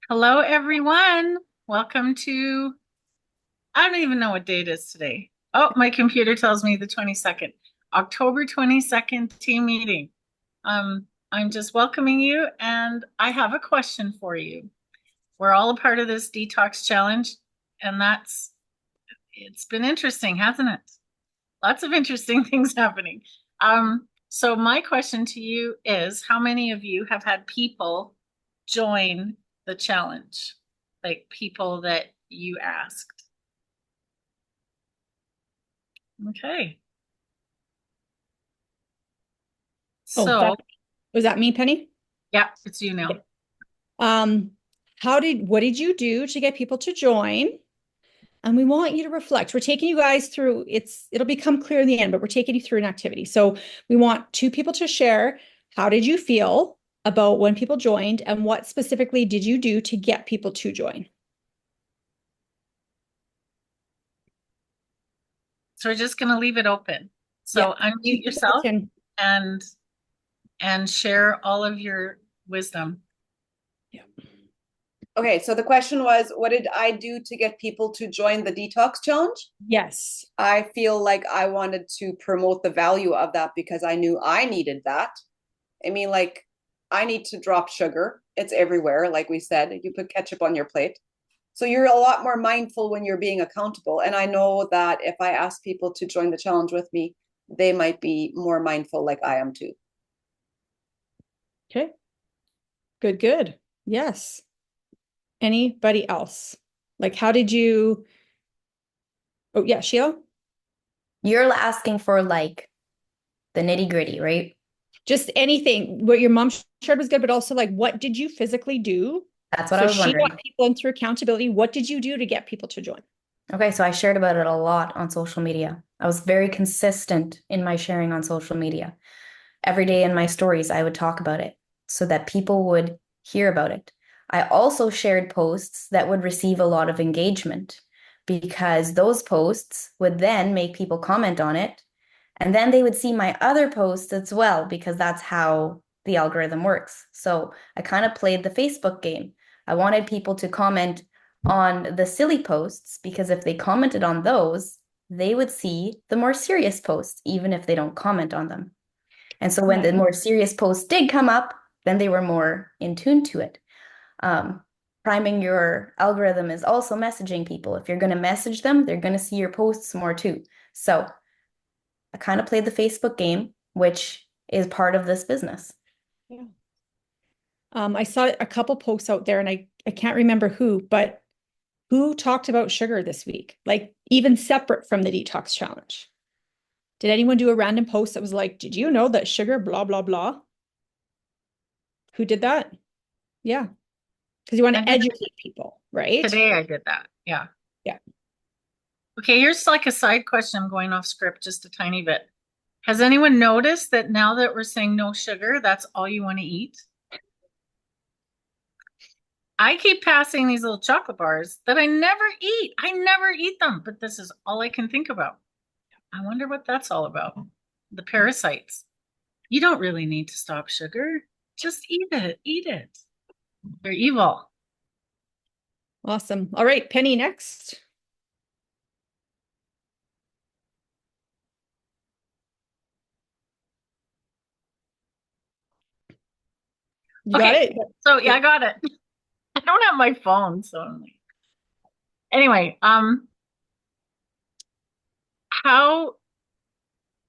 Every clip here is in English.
Hello, everyone. Welcome to, I don't even know what date it is today. Oh, my computer tells me the 22nd, October 22nd team meeting. I'm just welcoming you, and I have a question for you. We're all a part of this detox challenge, and it's been interesting, hasn't it? Lots of interesting things happening. So my question to you is, how many of you have had people join the challenge? Like people that you asked. Okay. Oh, that So, was that me, Penny? yeah, it's you Okay. now. Um, what did you do to get people to join? And we want you to reflect. We're taking you guys through it'll become clear in the end, but we're taking you through an activity. So we want two people to share how did you feel about when people joined and what specifically did you do to get people to join? So we're just going to leave it open. Yeah. So Two unmute people yourself can. and and share all of your wisdom. Yeah. Okay, so the question was, what did I do to get people to join the detox challenge? Yes. I feel like I wanted to promote the value of that because I knew I needed that. I mean, like, I need to drop sugar. It's everywhere. Like we said, you put ketchup on your plate. So you're a lot more mindful when you're being accountable. And I know that if I ask people to join the challenge with me, they might be more mindful like I am too. Okay. Good, good. Yes. Anybody else? Like, how did you? Oh, yeah, Sheila? You're asking for like the nitty gritty, right? Just anything. What your mom shared was good, but also like, what did you physically do? That's what I So was she got wondering. people in through accountability. What did you do to get people to join? Okay, so I shared about it a lot on social media. I was very consistent in my sharing on social media. Every day in my stories, I would talk about it so that people would hear about it. I also shared posts that would receive a lot of engagement because those posts would then make people comment on it. And then they would see my other posts as well, because that's how the algorithm works. So I kind of played the Facebook game. I wanted people to comment on the silly posts because if they commented on those, they would see the more serious posts, even if they don't comment on them. And so when the Nice. more serious posts did come up, then they were more in tune to it. Um, Priming your algorithm is also messaging people. If you're going to message them, they're going to see your posts more too. So I kind of played the Facebook game, which is part of this business. Yeah. I saw a couple posts out there and I can't remember who, but who talked about sugar this week? Like even separate from the detox challenge. Did anyone do a random post that was like, did you know that sugar, blah, blah, blah? Who did that? Yeah. Because you want I to did educate people, right? today I did that. Yeah. Yeah. Okay, here's like a side question. I'm going off script just a tiny bit. Has anyone noticed that now that we're saying no sugar, that's all you want to eat? I keep passing these little chocolate bars that I never eat. I never eat them, but this is all I can think about. I wonder what that's all about. The parasites. You don't really need to stop sugar. Just eat it. Eat it. They're evil. Awesome. All right, Penny next. You got Okay. it? So yeah, I Good. got it. I don't have my phone, so I'm like, anyway, how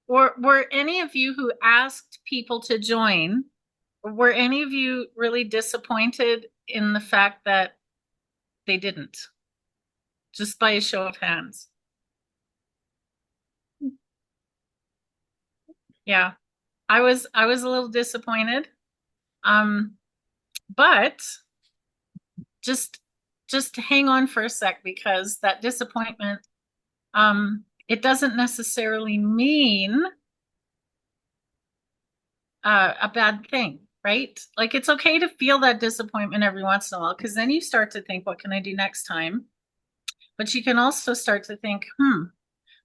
were any of you who asked people to join, were any of you really disappointed in the fact that they didn't? Just by a show of hands. Yeah. I was a little disappointed. Um, but just just hang on for a sec because that disappointment, it doesn't necessarily mean a bad thing, right? Like it's okay to feel that disappointment every once in a while because then you start to think, what can I do next time? But you can also start to think,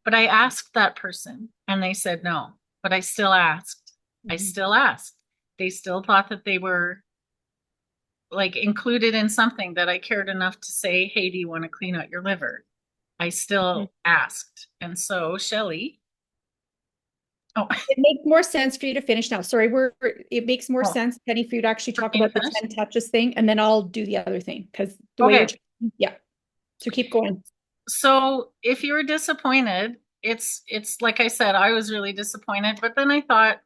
but I asked that person and they said no, but I still asked. I Mhm. still asked. They still thought that they were like included in something that I cared enough to say, hey, do you want to clean out your liver? I still asked. And so Shelley, oh, It makes more sense for you to finish now. Sorry, it makes more oh, sense, Penny, for you to actually for talk me to about the finish? 10 touches thing, and then I'll do the other thing because the way you're, Okay. yeah. So keep going. So if you were disappointed, it's like I said, I was really disappointed, but then I thought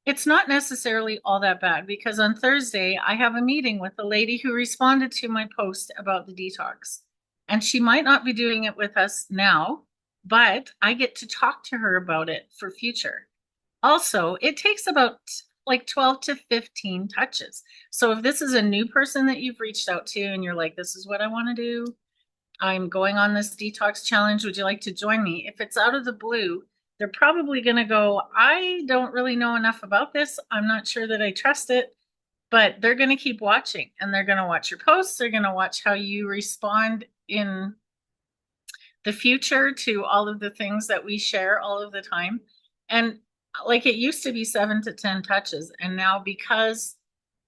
it's not necessarily all that bad because on Thursday I have a meeting with a lady who responded to my post about the detox. And she might not be doing it with us now, but I get to talk to her about it for future. Also, it takes about like 12 to 15 touches. So if this is a new person that you've reached out to and you're like, this is what I want to do, I'm going on this detox challenge. Would you like to join me? If it's out of the blue, they're probably going to go, I don't really know enough about this. I'm not sure that I trust it, but they're going to keep watching and they're going to watch your posts. They're going to watch how you respond in the future to all of the things that we share all of the time. And like it used to be 7 to 10 touches. And now because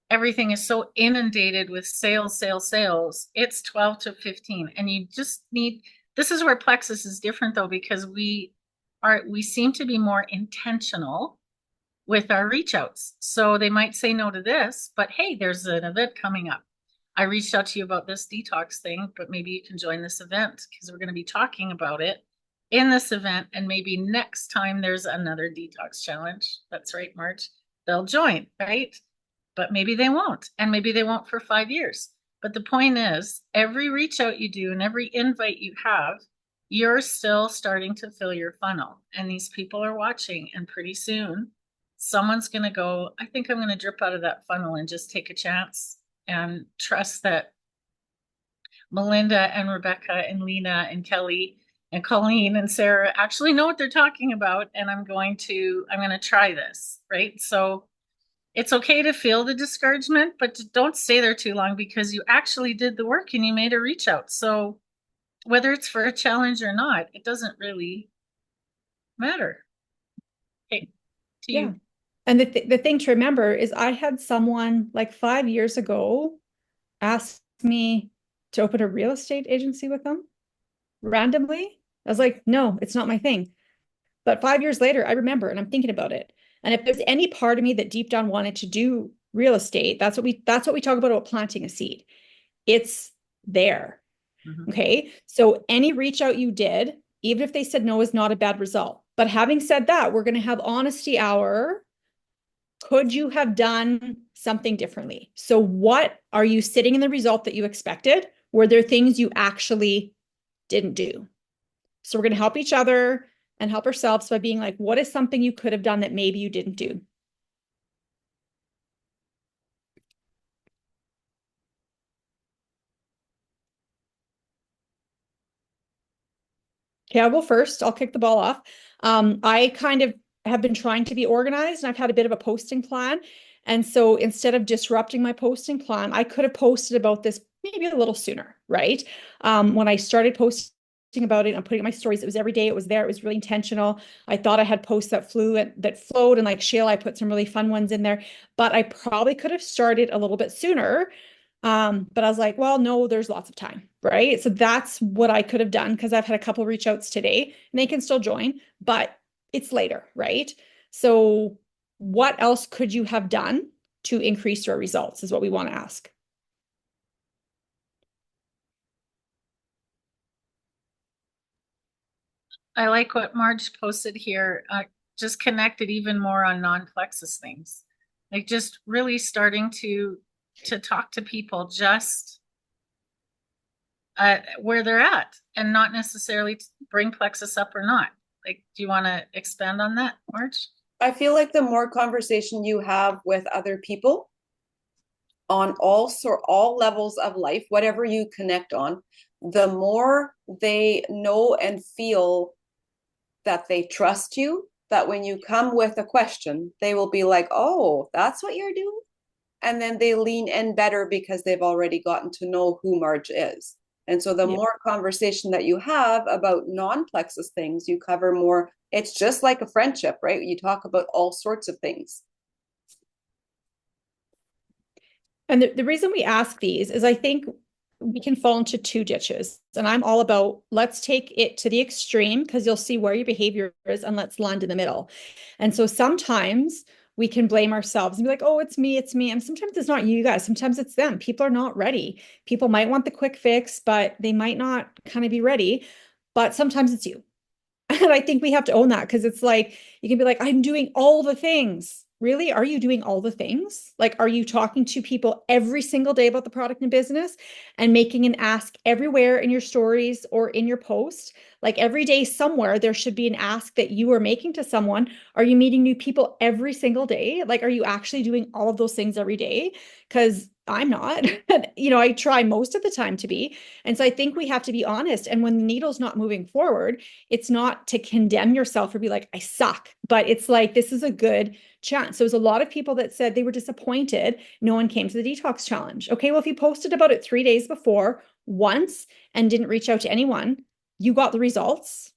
everything is so inundated with sales, sales, sales, it's 12 to 15. And you just need, this is where Plexus is different though, because we seem to be more intentional with our reach outs. So they might say no to this, but hey, there's an event coming up. I reached out to you about this detox thing, but maybe you can join this event because we're going to be talking about it in this event. And maybe next time there's another detox challenge. That's right, March. They'll join, right? But maybe they won't. And maybe they won't for 5 years. But the point is, every reach out you do and every invite you have, you're still starting to fill your funnel. And these people are watching. And pretty soon, someone's going to go, I think I'm going to drip out of that funnel and just take a chance and trust that Melinda and Rebecca and Lena and Kelly and Colleen and Sarah actually know what they're talking about. And I'm going to try this, right? So it's okay to feel the discouragement, but don't stay there too long because you actually did the work and you made a reach out. So whether it's for a challenge or not, it doesn't really matter. Okay, to Yeah. you. And the thing to remember is I had someone like 5 years ago ask me to open a real estate agency with them randomly. I was like, no, it's not my thing. But 5 years later, I remember and I'm thinking about it. And if there's any part of me that deep down wanted to do real estate, that's what we talk about planting a seed. It's there. Mhm. Okay. So any reach out you did, even if they said no, is not a bad result. But having said that, we're going to have honesty hour. Could you have done something differently? So what are you sitting in the result that you expected? Were there things you actually didn't do? So we're going to help each other and help ourselves by being like, what is something you could have done that maybe you didn't do? Okay, I'll go first. I'll kick the ball off. I kind of have been trying to be organized and I've had a bit of a posting plan. And so instead of disrupting my posting plan, I could have posted about this maybe a little sooner, right? When I started posting about it and putting my stories, it was every day. It was there. It was really intentional. I thought I had posts that flowed, and like Shale, I put some really fun ones in there, but I probably could have started a little bit sooner. But I was like, well, no, there's lots of time, right? So that's what I could have done because I've had a couple reach outs today and they can still join, but it's later, right? So what else could you have done to increase your results is what we want to ask. I like what Marge posted here. Just connected even more on non-plexus things, like just really starting to talk to people just where they're at, and not necessarily bring plexus up or not. Like, do you want to expand on that, Marge? I feel like the more conversation you have with other people on all levels of life, whatever you connect on, the more they know and feel that they trust you, that when you come with a question, they will be like, oh, that's what you're doing. And then they lean in better because they've already gotten to know who Marge is. And so the more conversation that you have about non-plexus things, you cover more. It's just like a friendship, right? You talk about all sorts of things. And the reason we ask these is I think we can fall into two ditches. And I'm all about let's take it to the extreme because you'll see where your behavior is and let's land in the middle. And so sometimes we can blame ourselves and be like, oh, it's me, it's me. And sometimes it's not you guys, sometimes it's them. People are not ready. People might want the quick fix, but they might not kind of be ready. But sometimes it's you. And I think we have to own that because it's like, you can be like, I'm doing all the things. Really? Are you doing all the things? Like, are you talking to people every single day about the product and business and making an ask everywhere in your stories or in your post? Like every day somewhere, there should be an ask that you are making to someone. Are you meeting new people every single day? Like, are you actually doing all of those things every day? Because I'm not. I try most of the time to be. And so I think we have to be honest. And when the needle's not moving forward, it's not to condemn yourself or be like, I suck, but it's like, this is a good chance. So there's a lot of people that said they were disappointed no one came to the detox challenge. Okay, well, if you posted about it 3 days before once and didn't reach out to anyone, you got the results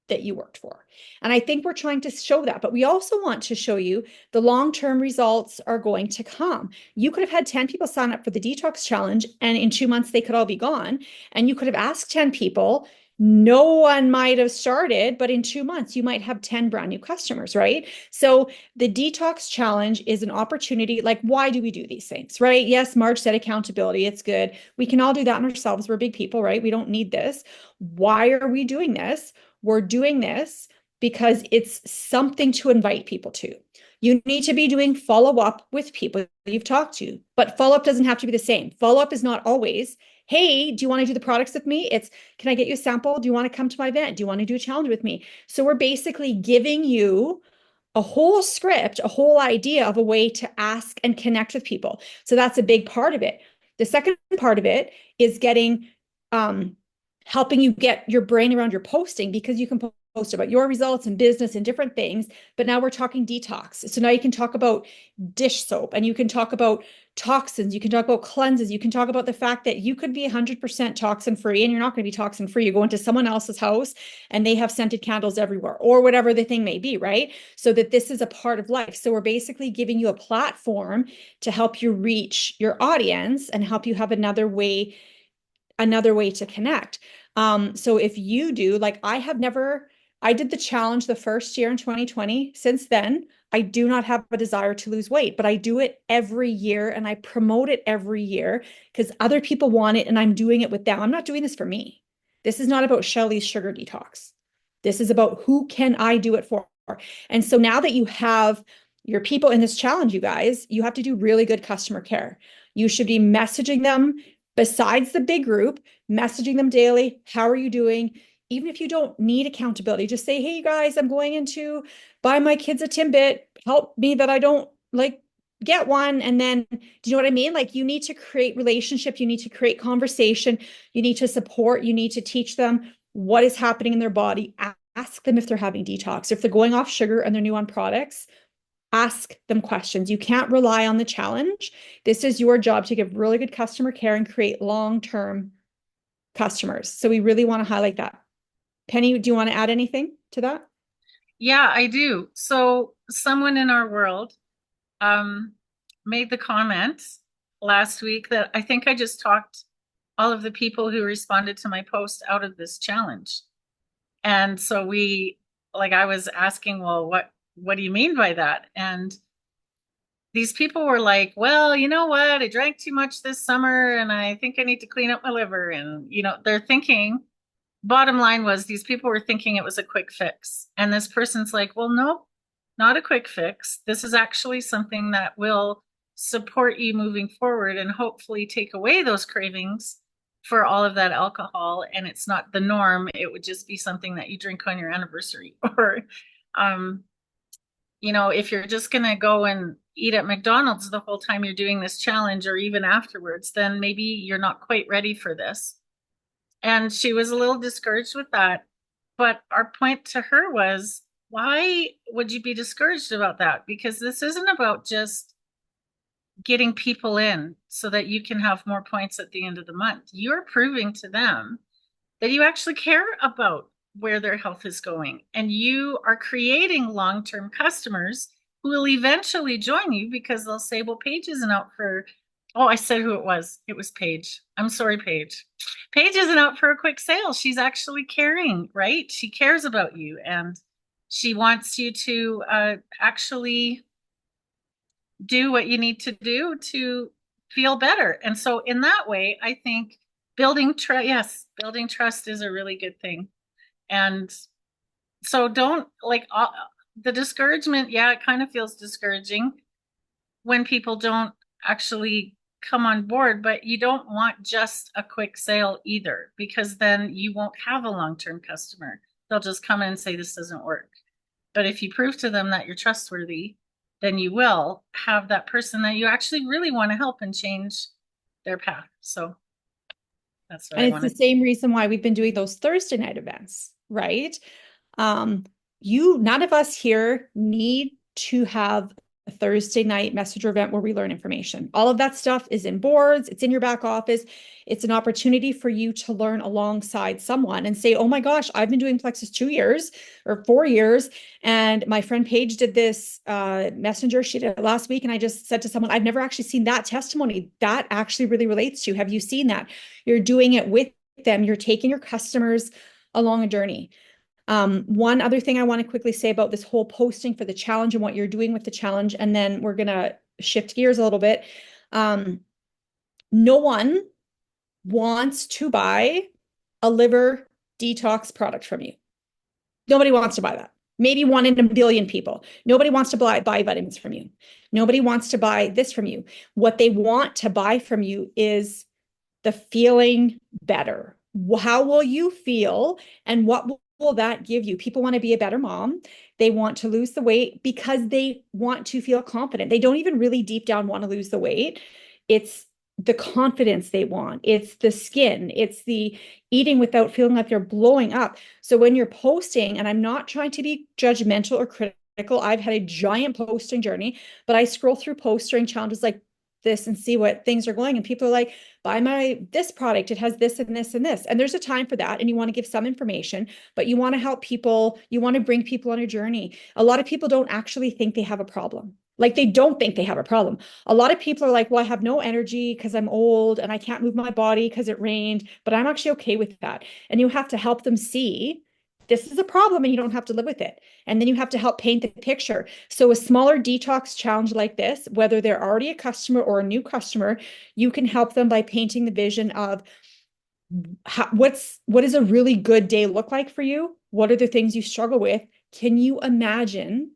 that you worked for. And I think we're trying to show that, but we also want to show you the long-term results are going to come. You could have had 10 people sign up for the detox challenge and in 2 months they could all be gone. And you could have asked 10 people, no one might have started, but in 2 months you might have 10 brand new customers, right? So the detox challenge is an opportunity. Like, why do we do these things, right? Yes, Marge said accountability, it's good. We can all do that in ourselves. We're big people, right? We don't need this. Why are we doing this? We're doing this because it's something to invite people to. You need to be doing follow up with people you've talked to, but follow up doesn't have to be the same. Follow up is not always, hey, do you want to do the products with me? It's, can I get you a sample? Do you want to come to my event? Do you want to do a challenge with me? So we're basically giving you a whole script, a whole idea of a way to ask and connect with people. So that's a big part of it. The second part of it is getting helping you get your brain around your posting because you can post about your results and business and different things. But now we're talking detox. So now you can talk about dish soap and you can talk about toxins. You can talk about cleanses. You can talk about the fact that you could be 100% toxin free and you're not going to be toxin free. You go into someone else's house and they have scented candles everywhere or whatever the thing may be, right? So that this is a part of life. So we're basically giving you a platform to help you reach your audience and help you have another way to connect. So if you do, like I did the challenge the first year in 2020. Since then, I do not have a desire to lose weight, but I do it every year and I promote it every year because other people want it and I'm doing it with them. I'm not doing this for me. This is not about Shelly's sugar detox. This is about who can I do it for? And so now that you have your people in this challenge, you guys, you have to do really good customer care. You should be messaging them besides the big group, messaging them daily. How are you doing? Even if you don't need accountability, just say, hey guys, I'm going into buy my kids a Timbit. Help me that I don't like get one. And then, do you know what I mean? Like you need to create relationship. You need to create conversation. You need to support. You need to teach them what is happening in their body. Ask them if they're having detox, if they're going off sugar and they're new on products. Ask them questions. You can't rely on the challenge. This is your job to give really good customer care and create long-term customers. So we really want to highlight that. Penny, do you want to add anything to that? Yeah, I do. So someone in our world made the comment last week that I think I just talked all of the people who responded to my post out of this challenge. And so I was asking, well, what do you mean by that? And these people were like, well, you know what? I drank too much this summer and I think I need to clean up my liver. And, they're thinking, bottom line was these people were thinking it was a quick fix. And this person's like, well, no, not a quick fix. This is actually something that will support you moving forward and hopefully take away those cravings for all of that alcohol. And it's not the norm. It would just be something that you drink on your anniversary or, if you're just going to go and eat at McDonald's the whole time you're doing this challenge or even afterwards, then maybe you're not quite ready for this. And she was a little discouraged with that. But our point to her was, why would you be discouraged about that? Because this isn't about just getting people in so that you can have more points at the end of the month. You're proving to them that you actually care about where their health is going. And you are creating long-term customers who will eventually join you because they'll say, well, Paige isn't out for Oh, I said who it was. It was Paige. I'm sorry, Paige. Paige isn't out for a quick sale. She's actually caring, right? She cares about you and she wants you to actually do what you need to do to feel better. And so in that way, I think building trust, yes, building trust is a really good thing. And so don't like the discouragement. Yeah, it kind of feels discouraging when people don't actually come on board, but you don't want just a quick sale either, because then you won't have a long-term customer. They'll just come in and say this doesn't work. But if you prove to them that you're trustworthy, then you will have that person that you actually really want to help and change their path. So that's what And I it's the wanted. same reason why we've been doing those Thursday night events, right? Um, none of us here need to have a Thursday night messenger event where we learn information. All of that stuff is in boards, it's in your back office. It's an opportunity for you to learn alongside someone and say, oh my gosh, I've been doing Plexus 2 years or 4 years. And my friend Paige did this messenger. She did it last week. And I just said to someone, I've never actually seen that testimony. That actually really relates to you. Have you seen that? You're doing it with them. You're taking your customers along a journey. One other thing I want to quickly say about this whole posting for the challenge and what you're doing with the challenge, and then we're going to shift gears a little bit. No one wants to buy a liver detox product from you. Nobody wants to buy that. Maybe 1 in a billion people. Nobody wants to buy vitamins from you. Nobody wants to buy this from you. What they want to buy from you is the feeling better. How will you feel and what will that give you? People want to be a better mom. They want to lose the weight because they want to feel confident. They don't even really deep down want to lose the weight. It's the confidence they want. It's the skin. It's the eating without feeling like they're blowing up. So when you're posting, and I'm not trying to be judgmental or critical, I've had a giant posting journey, but I scroll through posts during challenges like this and see what things are going. And people are like, buy this product. It has this and this and this. And there's a time for that. And you want to give some information, but you want to help people. You want to bring people on a journey. A lot of people don't actually think they have a problem. Like they don't think they have a problem. A lot of people are like, well, I have no energy because I'm old and I can't move my body because it rained, but I'm actually okay with that. And you have to help them see this is a problem and you don't have to live with it. And then you have to help paint the picture. So a smaller detox challenge like this, whether they're already a customer or a new customer, you can help them by painting the vision of what does a really good day look like for you? What are the things you struggle with? Can you imagine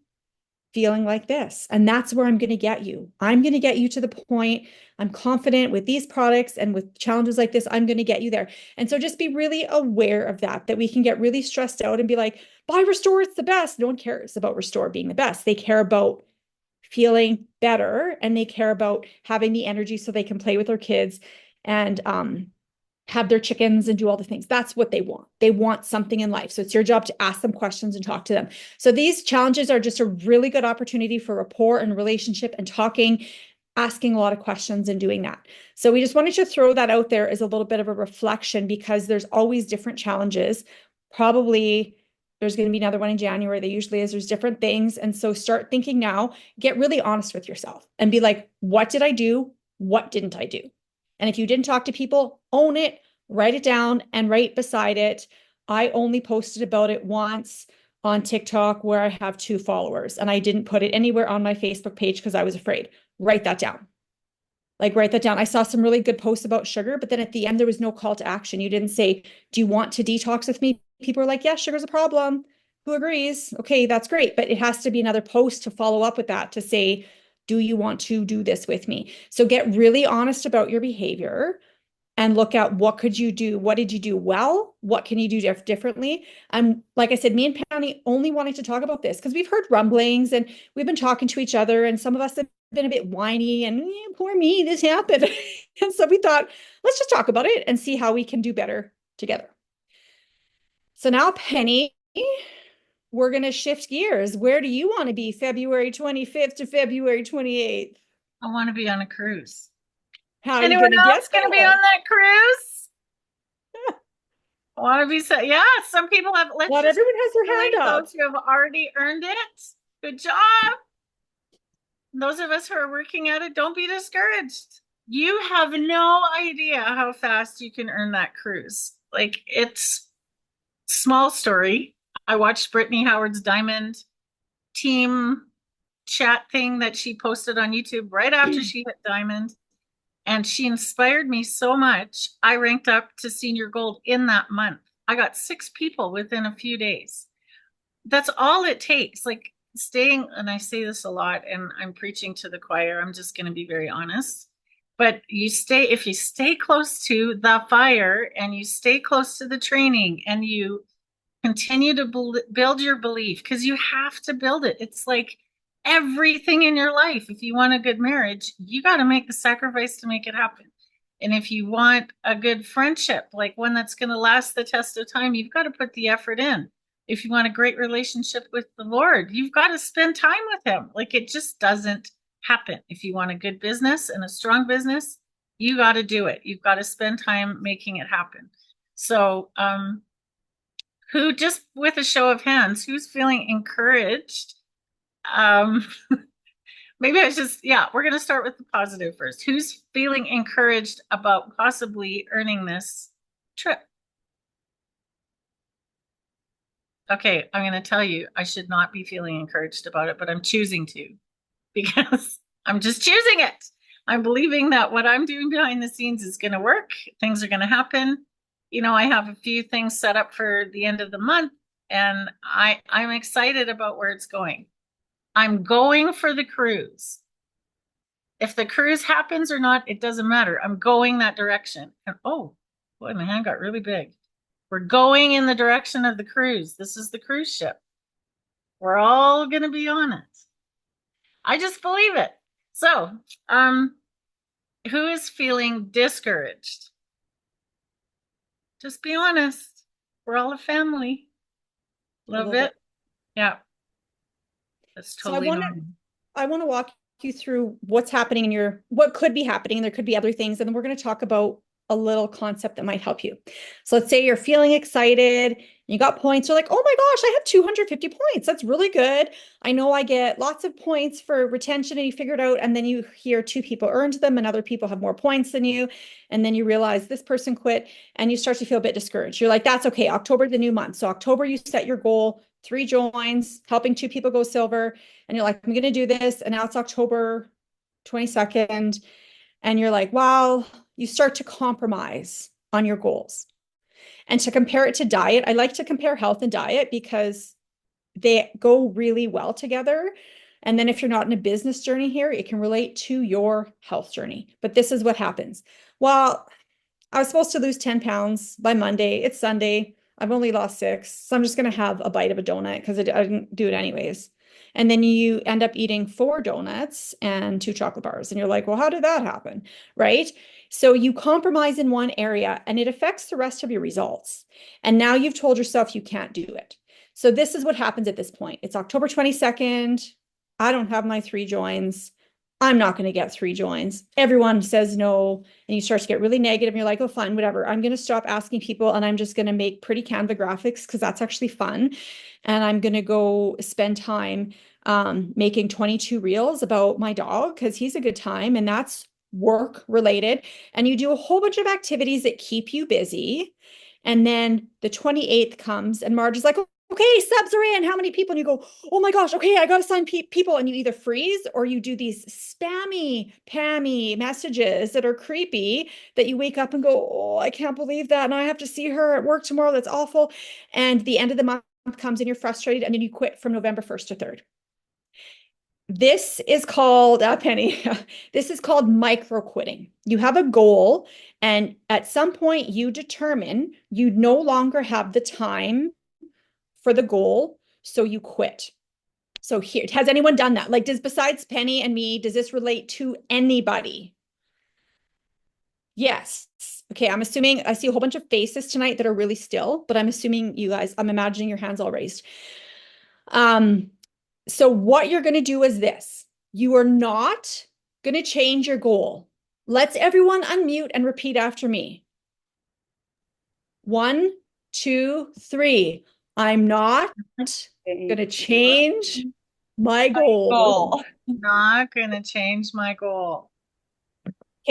feeling like this? And that's where I'm going to get you. I'm going to get you to the point. I'm confident with these products and with challenges like this, I'm going to get you there. And so just be really aware of that we can get really stressed out and be like, buy Restore, it's the best. No one cares about Restore being the best. They care about feeling better and they care about having the energy so they can play with their kids and have their chickens and do all the things. That's what they want. They want something in life. So it's your job to ask them questions and talk to them. So these challenges are just a really good opportunity for rapport and relationship and talking, asking a lot of questions and doing that. So we just wanted to throw that out there as a little bit of a reflection because there's always different challenges. Probably there's going to be another one in January. There usually is. There's different things. And so start thinking now, get really honest with yourself and be like, what did I do? What didn't I do? And if you didn't talk to people, own it, write it down, and right beside it, I only posted about it once on TikTok where I have 2 followers, and I didn't put it anywhere on my Facebook page because I was afraid. Write that down. Like, write that down. I saw some really good posts about sugar, but then at the end, there was no call to action. You didn't say, do you want to detox with me? People are like, yeah, sugar's a problem. Who agrees? Okay, that's great. But it has to be another post to follow up with that to say, do you want to do this with me? So get really honest about your behavior and look at what could you do? What did you do well? What can you do differently? Like I said, me and Penny only wanted to talk about this because we've heard rumblings and we've been talking to each other and some of us have been a bit whiny and poor me, this happened. And so we thought, let's just talk about it and see how we can do better together. So now, Penny, we're going to shift gears. Where do you want to be February 25th to February 28th? I want to be on a cruise. How are you Anyone going to get else going to be on that cruise? I want to be so, yeah, some people have, Not everyone has their hand up. Those who have already earned it. Good job. Those of us who are working at it, don't be discouraged. You have no idea how fast you can earn that cruise. Like, it's small story. I watched Brittany Howard's Diamond team chat thing that she posted on YouTube right after she hit Diamond. And she inspired me so much. I ranked up to senior gold in that month. I got 6 people within a few days. That's all it takes. Like, staying, and I say this a lot, and I'm preaching to the choir. I'm just going to be very honest. But if you stay close to the fire and you stay close to the training and you continue to build your belief, because you have to build it. It's like everything in your life. If you want a good marriage, you got to make the sacrifice to make it happen. And if you want a good friendship, like one that's going to last the test of time, you've got to put the effort in. If you want a great relationship with the Lord, you've got to spend time with him. Like, it just doesn't happen. If you want a good business and a strong business, you got to do it. You've got to spend time making it happen. So, who, just with a show of hands, who's feeling encouraged? Um, maybe I just, yeah, we're going to start with the positive first. Who's feeling encouraged about possibly earning this trip? Okay, I'm going to tell you, I should not be feeling encouraged about it, but I'm choosing to because I'm just choosing it. I'm believing that what I'm doing behind the scenes is going to work. Things are going to happen. You know, I have a few things set up for the end of the month, and I'm excited about where it's going. I'm going for the cruise. If the cruise happens or not, it doesn't matter. I'm going that direction. And oh, boy, my hand got really big. We're going in the direction of the cruise. This is the cruise ship. We're all going to be on it. I just believe it. So, who is feeling discouraged? Just be honest. We're all a family. Love it. Yeah. That's totally normal. I want to walk you through what's happening in what could be happening. There could be other things. And then we're going to talk about a little concept that might help you. So let's say you're feeling excited, you got points. You're like, oh my gosh, I have 250 points. That's really good. I know I get lots of points for retention, and you figure it out. And then you hear 2 people earned them and other people have more points than you. And then you realize this person quit and you start to feel a bit discouraged. You're like, that's okay. October, the new month. So October, you set your goal, 3 joins, helping 2 people go silver. And you're like, I'm going to do this. And now it's October 22nd. And you're like, wow, you start to compromise on your goals. And to compare it to diet, I like to compare health and diet because they go really well together. And then if you're not in a business journey here, it can relate to your health journey. But this is what happens. Well, I was supposed to lose 10 pounds by Monday. It's Sunday. I've only lost 6. So I'm just going to have a bite of a donut because I didn't do it anyways. And then you end up eating 4 donuts and 2 chocolate bars. And you're like, well, how did that happen? Right? So you compromise in one area and it affects the rest of your results. And now you've told yourself you can't do it. So this is what happens at this point. It's October 22nd. I don't have my 3 joins. I'm not going to get 3 joins. Everyone says no. And you start to get really negative. And you're like, oh, fine, whatever. I'm going to stop asking people and I'm just going to make pretty Canva graphics because that's actually fun. And I'm going to go spend time making 22 reels about my dog because he's a good time. And that's work related. And you do a whole bunch of activities that keep you busy. And then the 28th comes and Marge is like, okay, subs are in. How many people? And you go, oh my gosh, okay, I got to sign people. And you either freeze or you do these spammy, pammy messages that are creepy that you wake up and go, oh, I can't believe that. And I have to see her at work tomorrow. That's awful. And the end of the month comes and you're frustrated and then you quit from November 1st to 3rd. This is called, Penny, this is called micro quitting. You have a goal and at some point you determine you no longer have the time for the goal, so you quit. So here, has anyone done that? Like, besides Penny and me, does this relate to anybody? Yes. Okay, I'm assuming I see a whole bunch of faces tonight that are really still, but I'm assuming you guys, I'm imagining your hands all raised. So what you're going to do is this. You are not going to change your goal. Let's everyone unmute and repeat after me. 1, 2, 3. I'm not going to change my goal. I'm not going to change my goal.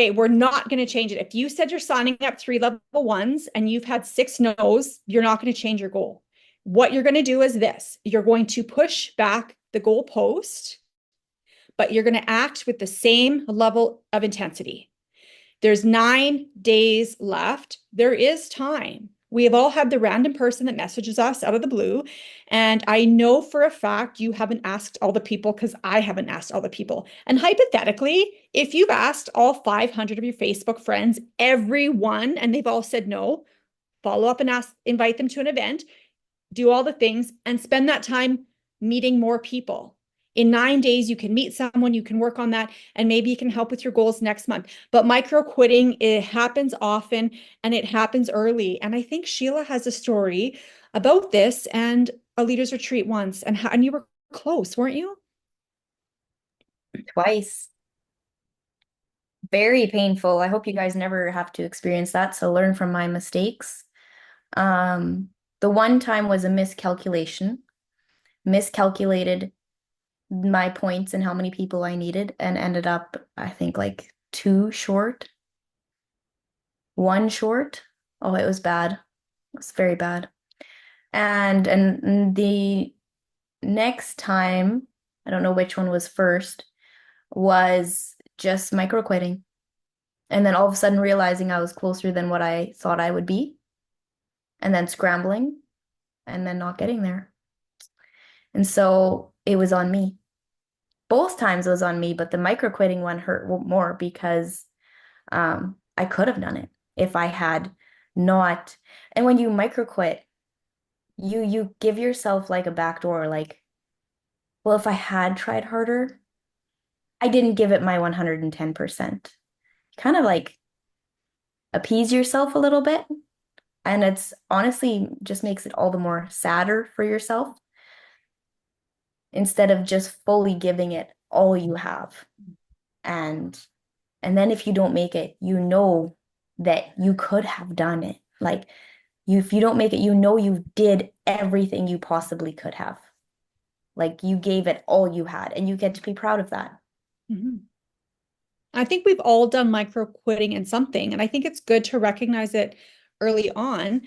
Okay, we're not going to change it. If you said you're signing up 3 level 1s and you've had 6 no's, you're not going to change your goal. What you're going to do is this. You're going to push back the goal post, but you're going to act with the same level of intensity. There's 9 days left. There is time. We have all had the random person that messages us out of the blue. And I know for a fact you haven't asked all the people, because I haven't asked all the people. And hypothetically, if you've asked all 500 of your Facebook friends, everyone, and they've all said no, follow up and invite them to an event, do all the things, and spend that time meeting more people. In 9 days, you can meet someone, you can work on that, and maybe you can help with your goals next month. But micro quitting, it happens often and it happens early. And I think Sheila has a story about this and a leaders retreat once, and you were close, weren't you? Twice. Very painful. I hope you guys never have to experience that. So learn from my mistakes. The one time was a miscalculation. Miscalculated my points and how many people I needed, and ended up, I think, like 2 short. 1 short. Oh, it was bad. It was very bad. And the next time, I don't know which one was first, was just micro quitting. And then all of a sudden realizing I was closer than what I thought I would be. And then scrambling and then not getting there. And so it was on me. Both times it was on me, but the micro quitting one hurt more because I could have done it if I had not. And when you micro quit, you give yourself like a back door, like, well, if I had tried harder, I didn't give it my 110%. Kind of like appease yourself a little bit. And it's honestly just makes it all the more sadder for yourself instead of just fully giving it all you have. And then if you don't make it, you know that you could have done it. Like if you don't make it, you know you did everything you possibly could have. Like you gave it all you had, and you get to be proud of that. Mm-hmm. I think we've all done micro quitting in something, and I think it's good to recognize it early on,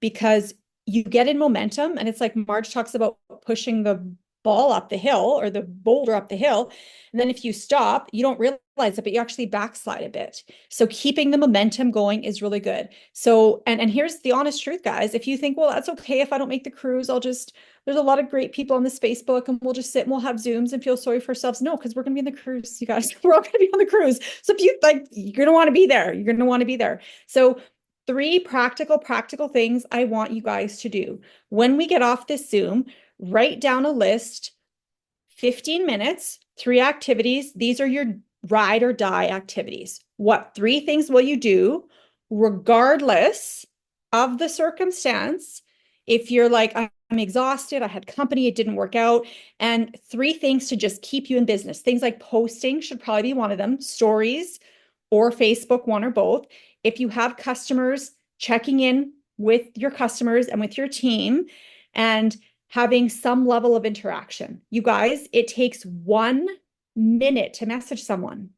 because you get in momentum, and it's like Marge talks about pushing the ball up the hill or the boulder up the hill. And then if you stop, you don't realize it, but you actually backslide a bit. So keeping the momentum going is really good. So, and here's the honest truth, guys. If you think, well, that's okay if I don't make the cruise, there's a lot of great people on this Facebook and we'll just sit and we'll have Zooms and feel sorry for ourselves. No, because we're going to be on the cruise, you guys. We're all going to be on the cruise. So if you like, you're going to want to be there. You're going to want to be there. So 3 practical things I want you guys to do. When we get off this Zoom, write down a list, 15 minutes, 3 activities. These are your ride or die activities. What 3 things will you do regardless of the circumstance? If you're like, I'm exhausted, I had company, it didn't work out, and 3 things to just keep you in business. Things like posting should probably be one of them, stories or Facebook, one or both. If you have customers, checking in with your customers and with your team and having some level of interaction. You guys, it takes 1 minute to message someone.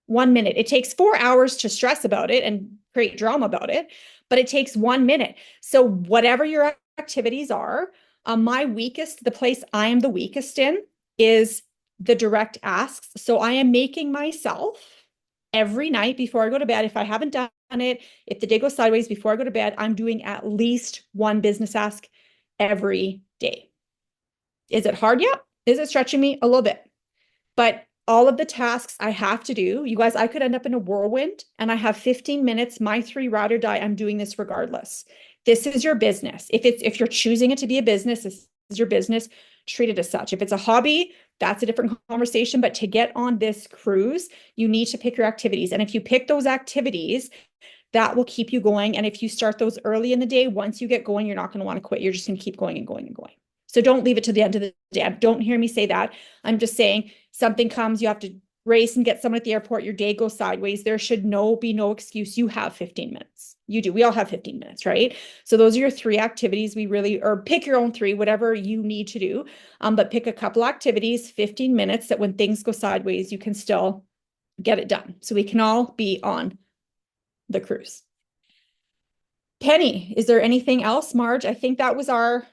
1 minute. It takes 4 hours to stress about it and create drama about it, but it takes 1 minute. So whatever your activities are, the place I am the weakest in is the direct asks. So I am making myself every night before I go to bed, if I haven't done it, if the day goes sideways before I go to bed, I'm doing at least 1 business ask every day. Is it hard? Yeah. Is it stretching me? A little bit. But all of the tasks I have to do, you guys, I could end up in a whirlwind and I have 15 minutes, my 3 ride or die. I'm doing this regardless. This is your business. If you're choosing it to be a business, this is your business, treat it as such. If it's a hobby, that's a different conversation. But to get on this cruise, you need to pick your activities. And if you pick those activities, that will keep you going. And if you start those early in the day, once you get going, you're not going to want to quit. You're just going to keep going and going and going. So don't leave it to the end of the day. Don't hear me say that. I'm just saying something comes, you have to race and get someone at the airport, your day goes sideways. There should be no excuse. You have 15 minutes. You do. We all have 15 minutes, right? So those are your 3 activities. Or pick your own 3, whatever you need to do. But pick a couple activities, 15 minutes, that when things go sideways, you can still get it done so we can all be on the cruise. Penny, is there anything else? Marge, I think that was our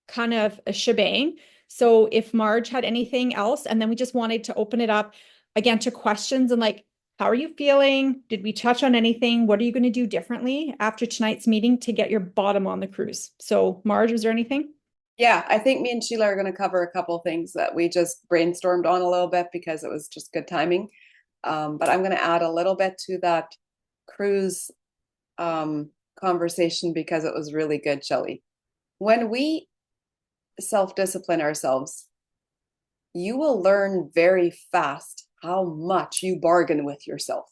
kind of a shebang. So if Marge had anything else, and then we just wanted to open it up again to questions and like, how are you feeling? Did we touch on anything? What are you going to do differently after tonight's meeting to get your bottom on the cruise? So Marge, was there anything? Yeah, I think me and Sheila are going to cover a couple of things that we just brainstormed on a little bit because it was just good timing. But I'm going to add a little bit to that cruise conversation because it was really good, Shelley. When we self-discipline ourselves, you will learn very fast how much you bargain with yourself.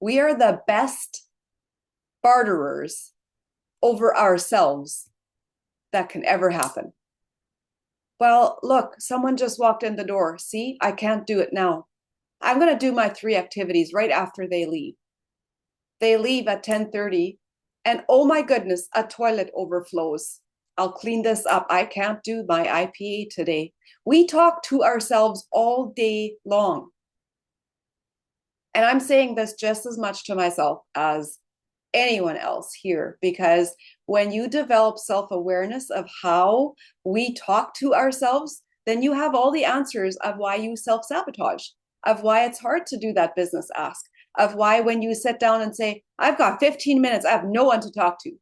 We are the best barterers over ourselves that can ever happen. Well, look, someone just walked in the door. See, I can't do it now. I'm going to do my 3 activities right after they leave. They leave at 10:30 and oh my goodness, a toilet overflows. I'll clean this up. I can't do my IPA today. We talk to ourselves all day long. And I'm saying this just as much to myself as anyone else here, because when you develop self-awareness of how we talk to ourselves, then you have all the answers of why you self-sabotage, of why it's hard to do that business ask, of why when you sit down and say, I've got 15 minutes, I have no one to talk to.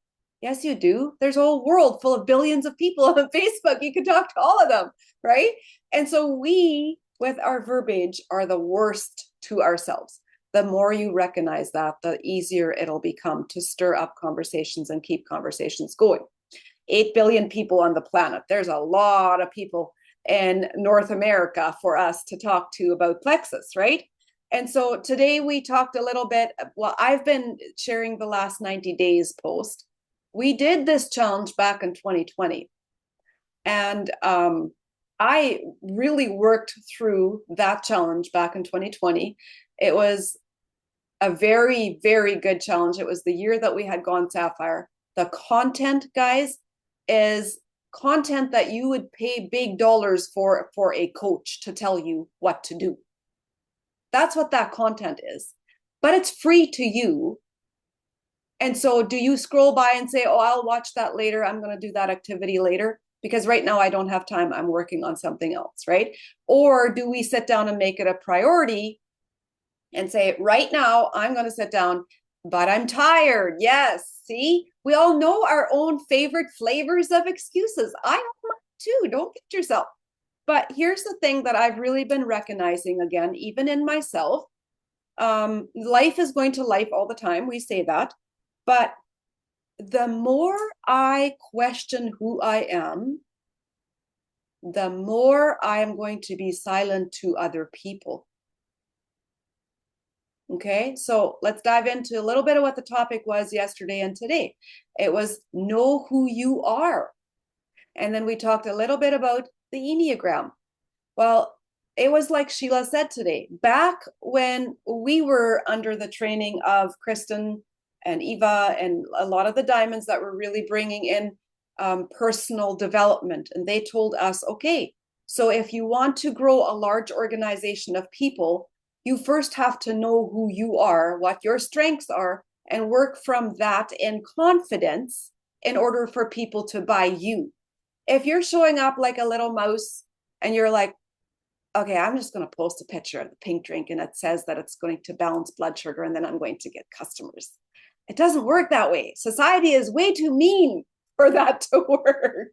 Yes, you do. There's a whole world full of billions of people on Facebook. You can talk to all of them, right? And so we, with our verbiage, are the worst to ourselves. The more you recognize that, the easier it'll become to stir up conversations and keep conversations going. 8 billion people on the planet. There's a lot of people in North America for us to talk to about plexus, right? And so today we talked a little bit, well, I've been sharing the last 90 days post. We did this challenge back in 2020. And I really worked through that challenge back in 2020. It was a very, very good challenge. It was the year that we had gone Sapphire. The content, guys, is content that you would pay big dollars for a coach to tell you what to do. That's what that content is. But it's free to you. And so do you scroll by and say, oh, I'll watch that later. I'm going to do that activity later because right now I don't have time. I'm working on something else, right? Or do we sit down and make it a priority and say, right now I'm going to sit down, but I'm tired. Yes. See, we all know our own favorite flavors of excuses. I have mine too. Don't get yourself. But here's the thing that I've really been recognizing again, even in myself. Life is going to life all the time. We say that. But the more I question who I am, the more I am going to be silent to other people. Okay, so let's dive into a little bit of what the topic was yesterday and today. It was know who you are. And then we talked a little bit about the Enneagram. Well, it was like Sheila said today, back when we were under the training of Kristen and Eva and a lot of the diamonds that were really bringing in personal development. And they told us, okay, so if you want to grow a large organization of people, you first have to know who you are, what your strengths are, and work from that in confidence in order for people to buy you. If you're showing up like a little mouse and you're like, okay, I'm just going to post a picture of the pink drink and it says that it's going to balance blood sugar and then I'm going to get customers. It doesn't work that way. Society is way too mean for that to work.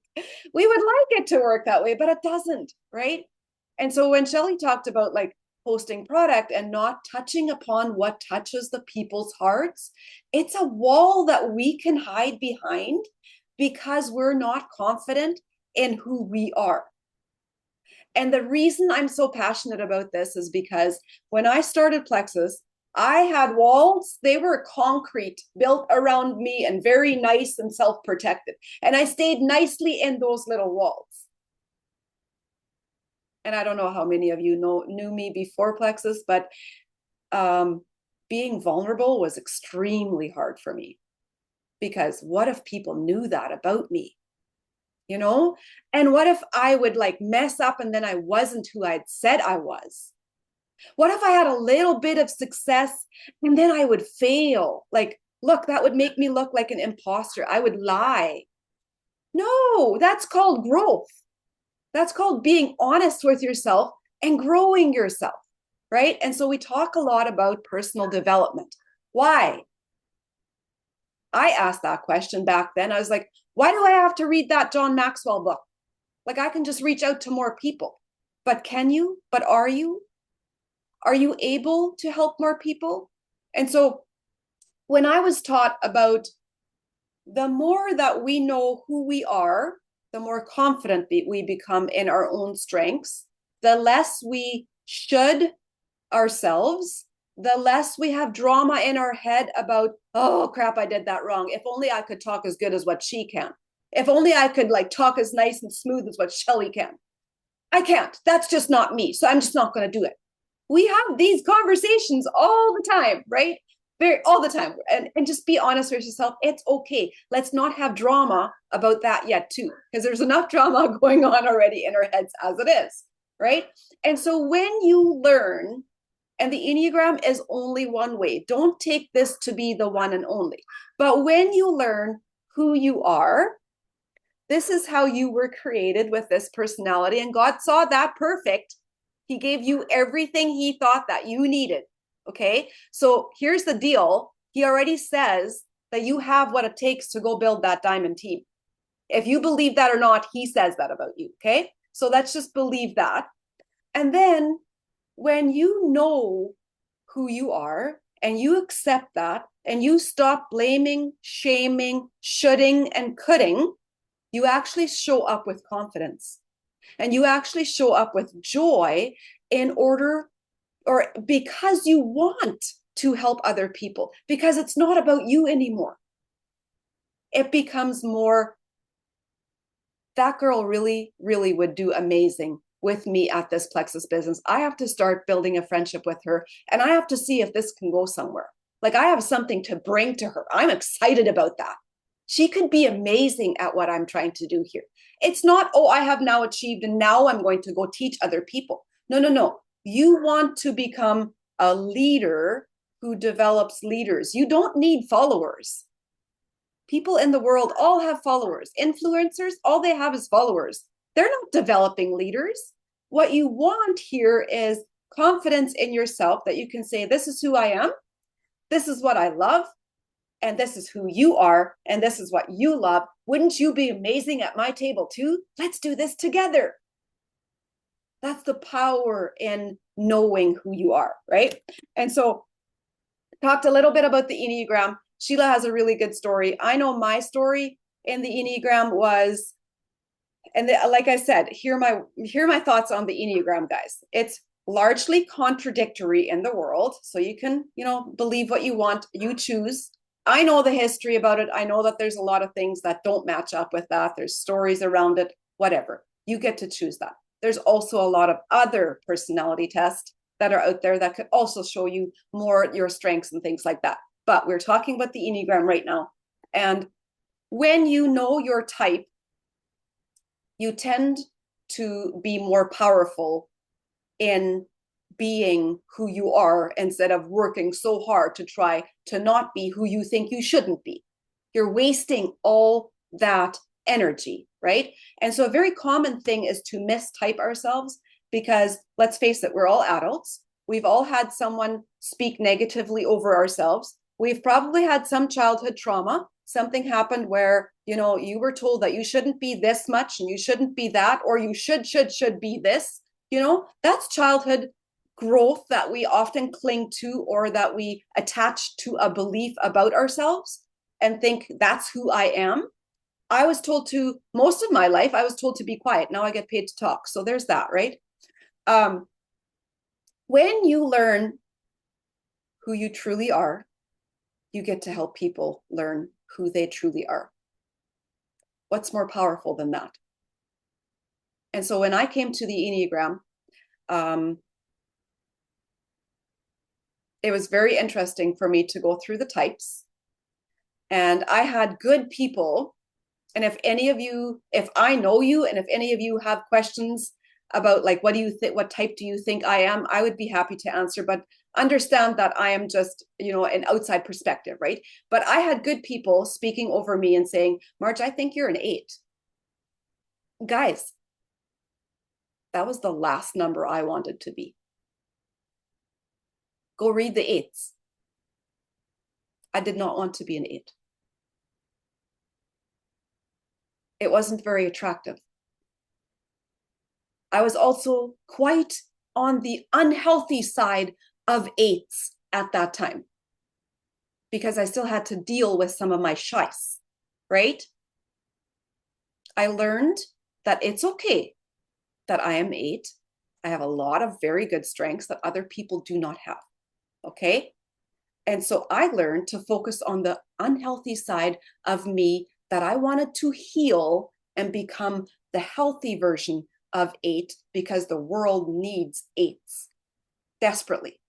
We would like it to work that way, but it doesn't, right? And so when Shelley talked about like posting product and not touching upon what touches the people's hearts, it's a wall that we can hide behind because we're not confident in who we are. And the reason I'm so passionate about this is because when I started Plexus, I had walls, they were concrete built around me and very nice and self-protected. And I stayed nicely in those little walls. And I don't know how many of you knew me before Plexus, but being vulnerable was extremely hard for me. Because what if people knew that about me? You know? And what if I would like mess up and then I wasn't who I'd said I was? What if I had a little bit of success and then I would fail? Like, look, that would make me look like an imposter. I would lie. No, that's called growth. That's called being honest with yourself and growing yourself, right? And so we talk a lot about personal development. Why? I asked that question back then. I was like, why do I have to read that John Maxwell book? Like, I can just reach out to more people. But can you? But are you? Are you able to help more people? And so when I was taught about the more that we know who we are, the more confident we become in our own strengths, the less we should ourselves, the less we have drama in our head about, oh crap, I did that wrong. If only I could talk as good as what she can. If only I could like talk as nice and smooth as what Shelly can. I can't. That's just not me. So I'm just not going to do it. We have these conversations all the time, right? All the time. And just be honest with yourself. It's okay. Let's not have drama about that yet too, because there's enough drama going on already in our heads as it is, right? And so when you learn, and the Enneagram is only one way, don't take this to be the one and only, but when you learn who you are, this is how you were created with this personality, and God saw that perfect. He gave you everything he thought that you needed. Okay. So here's the deal. He already says that you have what it takes to go build that diamond team. If you believe that or not, he says that about you. Okay. So let's just believe that. And then when you know who you are and you accept that and you stop blaming, shaming, shoulding, and coulding, you actually show up with confidence. And you actually show up with joy in order, or because you want to help other people, because it's not about you anymore. It becomes more, that girl really, really would do amazing with me at this Plexus business. I have to start building a friendship with her, and I have to see if this can go somewhere. Like, I have something to bring to her. I'm excited about that. She could be amazing at what I'm trying to do here. It's not, oh, I have now achieved and now I'm going to go teach other people. No, no, no. You want to become a leader who develops leaders. You don't need followers. People in the world all have followers. Influencers, all they have is followers. They're not developing leaders. What you want here is confidence in yourself, that you can say, this is who I am. This is what I love. And this is who you are, and this is what you love. Wouldn't you be amazing at my table too? Let's do this together. That's the power in knowing who you are, right? And so talked a little bit about the Enneagram. Sheila has a really good story. I know my story in the Enneagram was, and like I said, hear my thoughts on the Enneagram, guys. It's largely contradictory in the world. So you can, believe what you want, you choose. I know the history about it. I know that there's a lot of things that don't match up with that. There's stories around it, whatever. You get to choose that. There's also a lot of other personality tests that are out there that could also show you more your strengths and things like that. But we're talking about the Enneagram right now. And when you know your type, you tend to be more powerful in being who you are instead of working so hard to try to not be who you think you shouldn't be. You're wasting all that energy, right? And so a very common thing is to mistype ourselves, because let's face it, we're all adults. We've all had someone speak negatively over ourselves. We've probably had some childhood trauma. Something happened where, you were told that you shouldn't be this much and you shouldn't be that, or you should be this. That's childhood growth that we often cling to, or that we attach to a belief about ourselves and think that's who I am. I was told to, most of my life, I was told to be quiet. Now I get paid to talk. So there's that, right? When you learn who you truly are, you get to help people learn who they truly are. What's more powerful than that? And so when I came to the Enneagram, it was very interesting for me to go through the types. And I had good people. And if I know you, and if any of you have questions about like, what do you think, what type do you think I am? I would be happy to answer, but understand that I am just, an outside perspective, right? But I had good people speaking over me and saying, Marge, I think you're an 8. Guys, that was the last number I wanted to be. Go read the 8s. I did not want to be an 8. It wasn't very attractive. I was also quite on the unhealthy side of 8s at that time, because I still had to deal with some of my shies, right? I learned that it's okay that I am 8. I have a lot of very good strengths that other people do not have, okay? And so I learned to focus on the unhealthy side of me that I wanted to heal and become the healthy version of 8, because the world needs 8s desperately.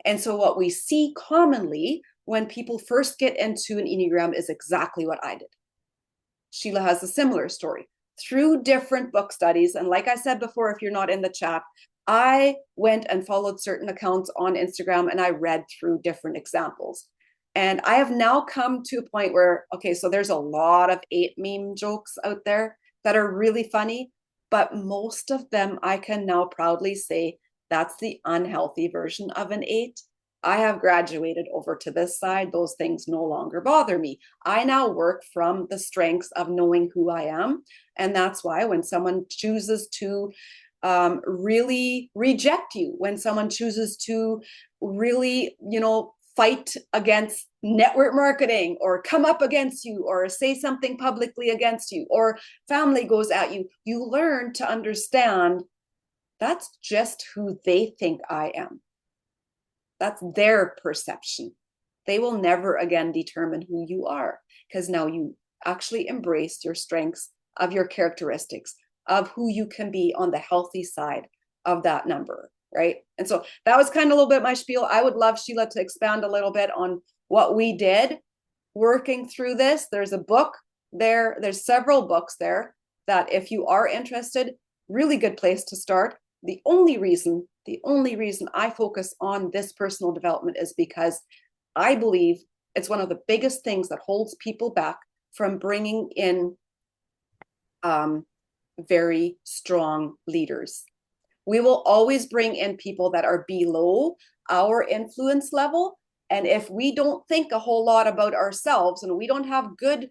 And so what we see commonly when people first get into an Enneagram is exactly what I did. Sheila has a similar story. Through different book studies, and like I said before, if you're not in the chat, I went and followed certain accounts on Instagram and I read through different examples. And I have now come to a point where, okay, so there's a lot of 8 meme jokes out there that are really funny, but most of them I can now proudly say that's the unhealthy version of an 8. I have graduated over to this side. Those things no longer bother me. I now work from the strengths of knowing who I am. And that's why when someone chooses to really reject you, when someone chooses to really, fight against network marketing or come up against you or say something publicly against you, or family goes at you, you learn to understand that's just who they think I am. That's their perception. They will never again determine who you are, because now you actually embraced your strengths, of your characteristics, of who you can be on the healthy side of that number, right? And so that was kind of a little bit my spiel. I would love Sheila to expand a little bit on what we did working through this. There's a book there. There's several books there that if you are interested, really good place to start. The only reason I focus on this personal development is because I believe it's one of the biggest things that holds people back from bringing in very strong leaders. We will always bring in people that are below our influence level. And if we don't think a whole lot about ourselves and we don't have good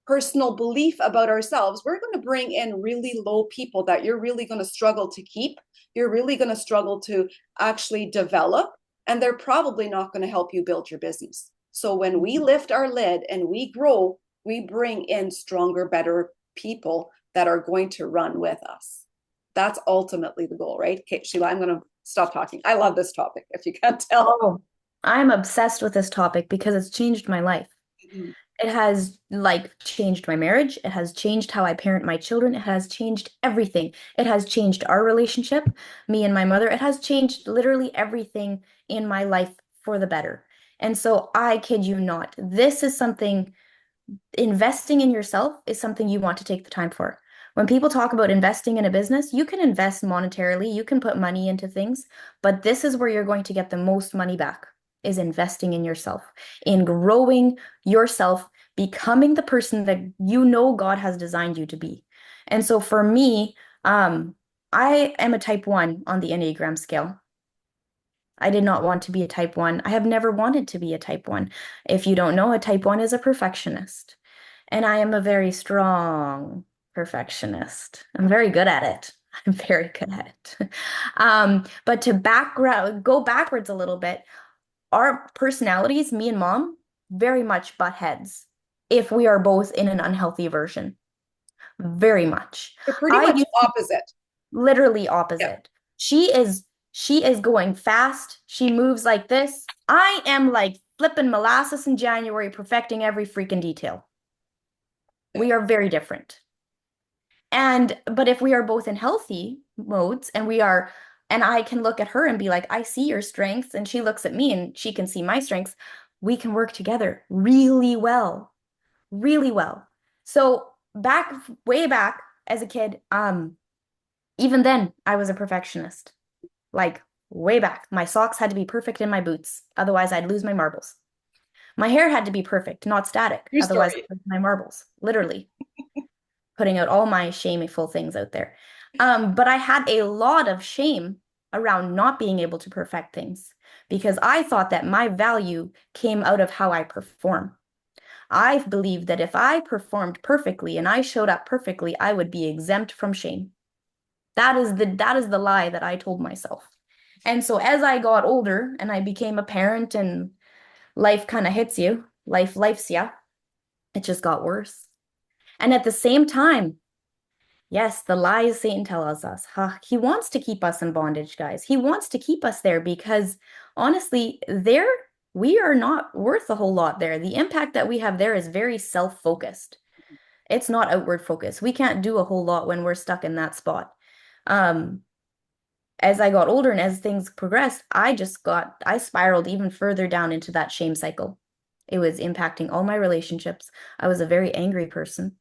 personal belief about ourselves, we're going to bring in really low people that you're really going to struggle to keep. You're really going to struggle to actually develop, and they're probably not going to help you build your business. So when we lift our lid and we grow, we bring in stronger, better people that are going to run with us. That's ultimately the goal, right? Okay, Sheila, I'm going to stop talking. I love this topic, if you can't tell. Oh, I'm obsessed with this topic because it's changed my life. Mhm. It has changed my marriage. It has changed how I parent my children. It has changed everything. It has changed our relationship, me and my mother. It has changed literally everything in my life for the better. And so I kid you not, this is something, investing in yourself is something you want to take the time for. When people talk about investing in a business, you can invest monetarily, you can put money into things, but this is where you're going to get the most money back, is investing in yourself, in growing yourself, becoming the person that you know God has designed you to be. And so for me, I am a type 1 on the Enneagram scale. I did not want to be a type 1. I have never wanted to be a type 1. If you don't know, a type 1 is a perfectionist. And I am a very strong perfectionist. I'm very good at it. I'm very good at it. But to go backwards a little bit, our personalities, me and mom, very much butt heads if we are both in an unhealthy version. Very much. They're pretty I much used opposite. literally opposite. She is going fast. She moves like this. I am like flipping molasses in January, perfecting every freaking detail. We are very different. But if we are both in healthy modes and I can look at her and be like, I see your strengths, and she looks at me and she can see my strengths, we can work together really well, really well. So way back, as a kid, even then I was a perfectionist. Like way back, my socks had to be perfect in my boots, otherwise I'd lose my marbles. My hair had to be perfect, not static, True otherwise story. I'd lose my marbles. Literally putting out all my shameful things out there. But I had a lot of shame around not being able to perfect things because I thought that my value came out of how I perform. I believed that if I performed perfectly and I showed up perfectly, I would be exempt from shame. That is the lie that I told myself. And so as I got older and I became a parent and life kind of hits you, life's you, it just got worse. And at the same time, yes, the lies Satan tells us, he wants to keep us in bondage, guys. He wants to keep us there because honestly, there we are not worth a whole lot there. The impact that we have there is very self-focused. It's not outward focused. We can't do a whole lot when we're stuck in that spot. Um, as I got older and as things progressed, I spiraled even further down into that shame cycle. It was impacting all my relationships. I was a very angry person.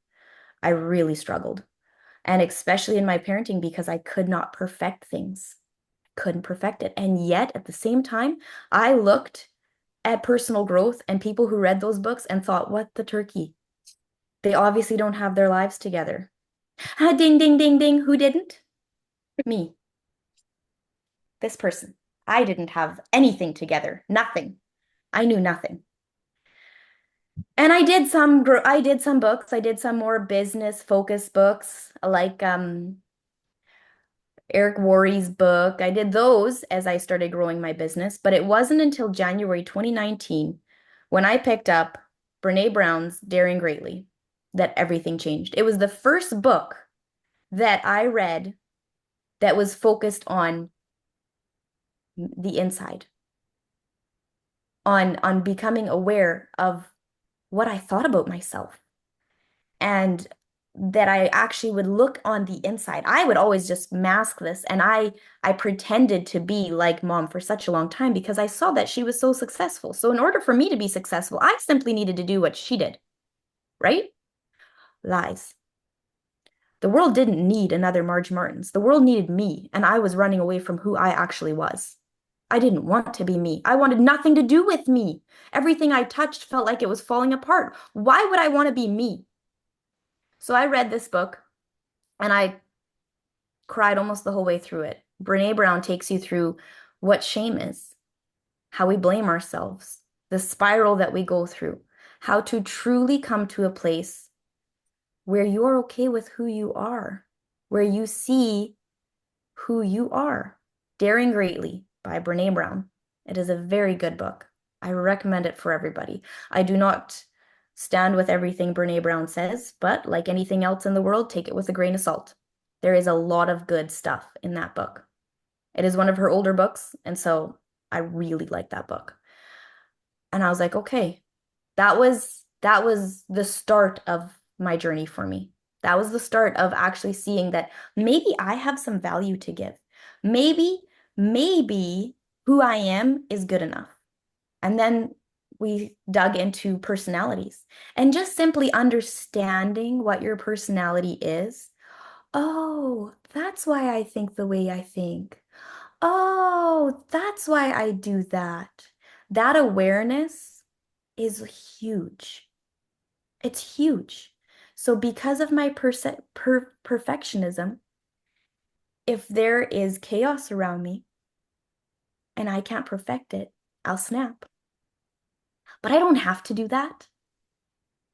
I really struggled. And especially in my parenting because I could not perfect things. Couldn't perfect it. And yet at the same time, I looked at personal growth and people who read those books and thought, what the turkey? They obviously don't have their lives together. Ah, ding, ding, ding, ding. Who didn't? Me. This person. I didn't have anything together. Nothing. I knew nothing. And I did some books. I did some more business focused books like Eric Worre's book. I did those as I started growing my business, but it wasn't until January 2019 when I picked up Brene Brown's Daring Greatly that everything changed. It was the first book that I read that was focused on the inside, on becoming aware of what I thought about myself and that I actually would look on the inside. I would always just mask this and I pretended to be like mom for such a long time because I saw that she was so successful. So in order for me to be successful, I simply needed to do what she did, right? Lies. The world didn't need another Marge Martins. The world needed me, and I was running away from who I actually was. I didn't want to be me. I wanted nothing to do with me. Everything I touched felt like it was falling apart. Why would I want to be me? So I read this book and I cried almost the whole way through it. Brene Brown takes you through what shame is, how we blame ourselves, the spiral that we go through, how to truly come to a place where you're okay with who you are, where you see who you are. Daring Greatly by Brene Brown. It is a very good book. I recommend it for everybody. I do not stand with everything Brene Brown says, but like anything else in the world, take it with a grain of salt. There is a lot of good stuff in that book. It is one of her older books, and so I really like that book. And I was like, okay, that was the start of my journey for me. That was the start of actually seeing that maybe I have some value to give. Maybe who I am is good enough. And then we dug into personalities and just simply understanding what your personality is. Oh, that's why I think the way I think. Oh, that's why I do that. That awareness is huge. It's huge. So because of my perfectionism, if there is chaos around me and I can't perfect it, I'll snap. But I don't have to do that.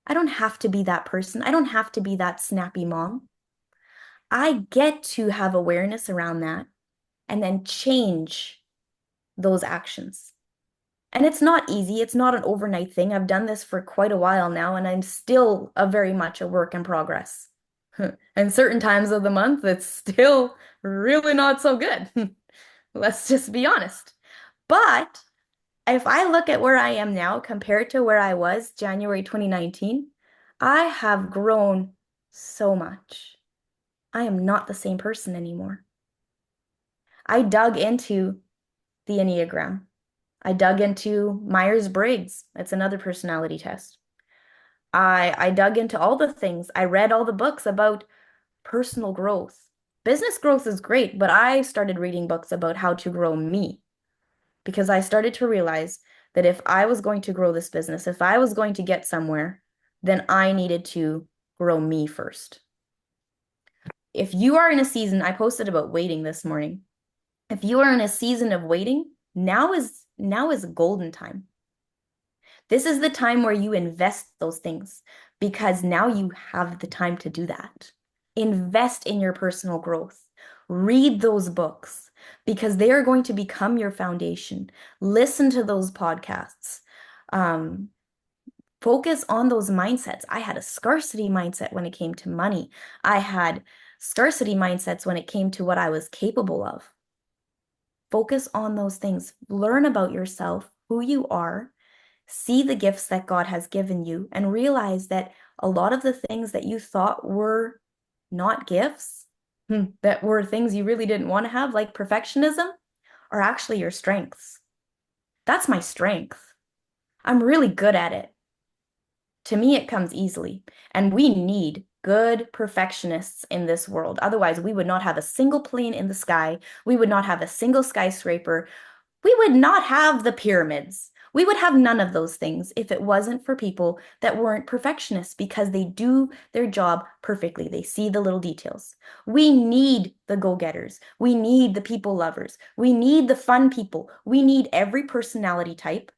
I don't have to be that person. I don't have to be that snappy mom. I get to have awareness around that and then change those actions. And it's not easy. It's not an overnight thing. I've done this for quite a while now, and I'm still very much a work in progress. And certain times of the month, it's still really not so good. Let's just be honest. But if I look at where I am now compared to where I was January 2019, I have grown so much. I am not the same person anymore. I dug into the Enneagram. I dug into Myers-Briggs. That's another personality test. I dug into all the things. I read all the books about personal growth. Business growth is great, but I started reading books about how to grow me because I started to realize that if I was going to grow this business, if I was going to get somewhere, then I needed to grow me first. If you are in a season, I posted about waiting this morning. If you are in a season of waiting, now is a golden time. This is the time where you invest those things because now you have the time to do that. Invest in your personal growth. Read those books because they are going to become your foundation. Listen to those podcasts. Focus on those mindsets. I had a scarcity mindset when it came to money. I had scarcity mindsets when it came to what I was capable of. Focus on those things. Learn about yourself, who you are, see the gifts that God has given you, and realize that a lot of the things that you thought were not gifts, that were things you really didn't want to have, like perfectionism, are actually your strengths. That's my strength. I'm really good at it. To me, it comes easily. And we need good perfectionists in this world. Otherwise, we would not have a single plane in the sky. We would not have a single skyscraper. We would not have the pyramids. We would have none of those things if it wasn't for people that weren't perfectionists because they do their job perfectly. They see the little details. We need the go-getters. We need the people lovers. We need the fun people. We need every personality type.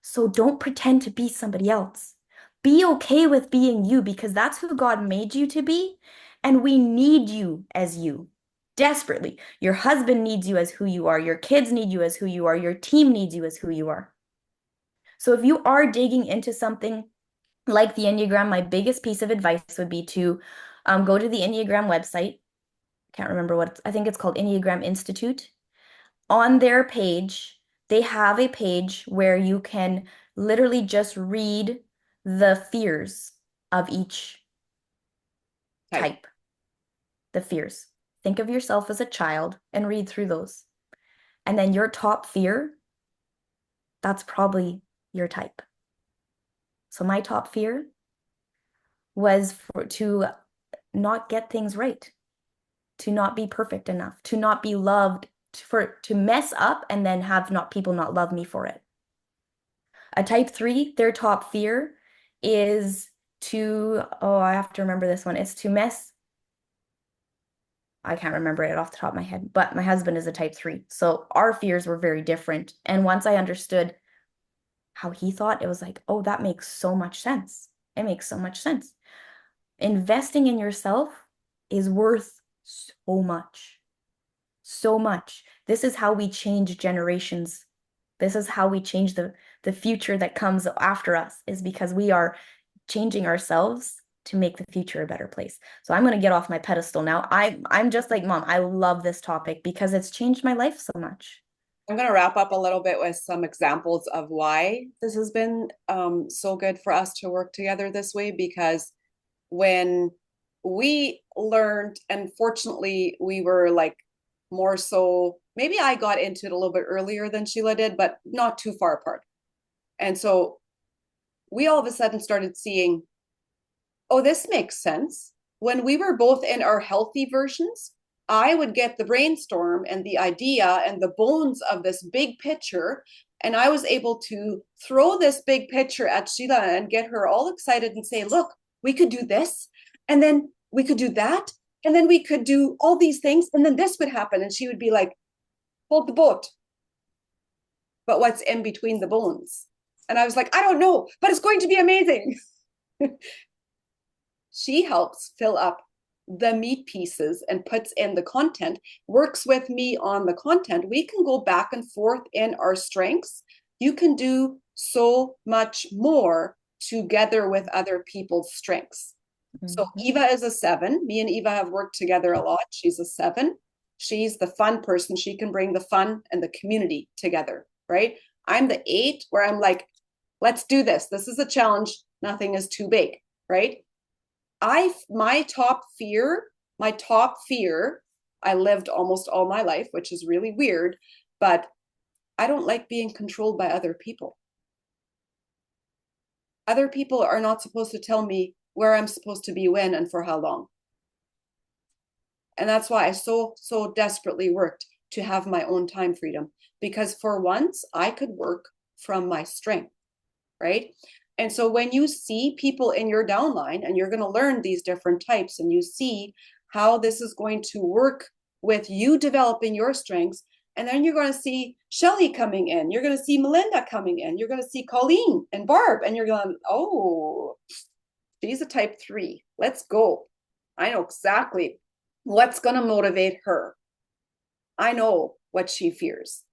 So don't pretend to be somebody else. Be okay with being you because that's who God made you to be. And we need you as you desperately. Your husband needs you as who you are. Your kids need you as who you are. Your team needs you as who you are. So if you are digging into something like the Enneagram, my biggest piece of advice would be to go to the Enneagram website. Can't remember I think it's called Enneagram Institute. On their page, they have a page where you can literally just read the fears of each type. The fears. Think of yourself as a child and read through those. And then your top fear, that's probably your type. So my top fear was to not get things right, to not be perfect enough, to not be loved, to mess up and then have people not love me for it. A type 3, their top fear is I have to remember this one. It's to mess. I can't remember it off the top of my head, but my husband is a type 3. So our fears were very different. And once I understood how he thought, it was like, oh, that makes so much sense. It makes so much sense. Investing in yourself is worth so much. So much. This is how we change generations. This is how we change the future that comes after us, is because we are changing ourselves to make the future a better place. So I'm going to get off my pedestal now. I'm just like, Mom, I love this topic because it's changed my life so much. I'm going to wrap up a little bit with some examples of why this has been so good for us to work together this way, because when we learned, and fortunately we were like more so, maybe I got into it a little bit earlier than Sheila did, but not too far apart. And so we all of a sudden started seeing, oh, this makes sense. When we were both in our healthy versions, I would get the brainstorm and the idea and the bones of this big picture. And I was able to throw this big picture at Sheila and get her all excited and say, look, we could do this. And then we could do that. And then we could do all these things. And then this would happen. And she would be like, hold the boat. But what's in between the bones? And I was like, I don't know, but it's going to be amazing. She helps fill up the meat pieces and puts in the content, works with me on the content. We can go back and forth in our strengths. You can do so much more together with other people's strengths. Mm-hmm. So Eva is a 7. Me and Eva have worked together a lot. She's a 7. She's the fun person. She can bring the fun and the community together, right? I'm the 8, where I'm like, let's do this. This is a challenge. Nothing is too big, right? My top fear, I lived almost all my life, which is really weird, but I don't like being controlled by other people. Other people are not supposed to tell me where I'm supposed to be when and for how long. And that's why I so desperately worked to have my own time freedom, because for once I could work from my strength, right? And so when you see people in your downline, and you're going to learn these different types, and you see how this is going to work with you developing your strengths, and then you're going to see Shelly coming in, you're going to see Melinda coming in, you're going to see Colleen and Barb, and you're going, oh, she's a type 3. Let's go. I know exactly what's going to motivate her. I know what she fears.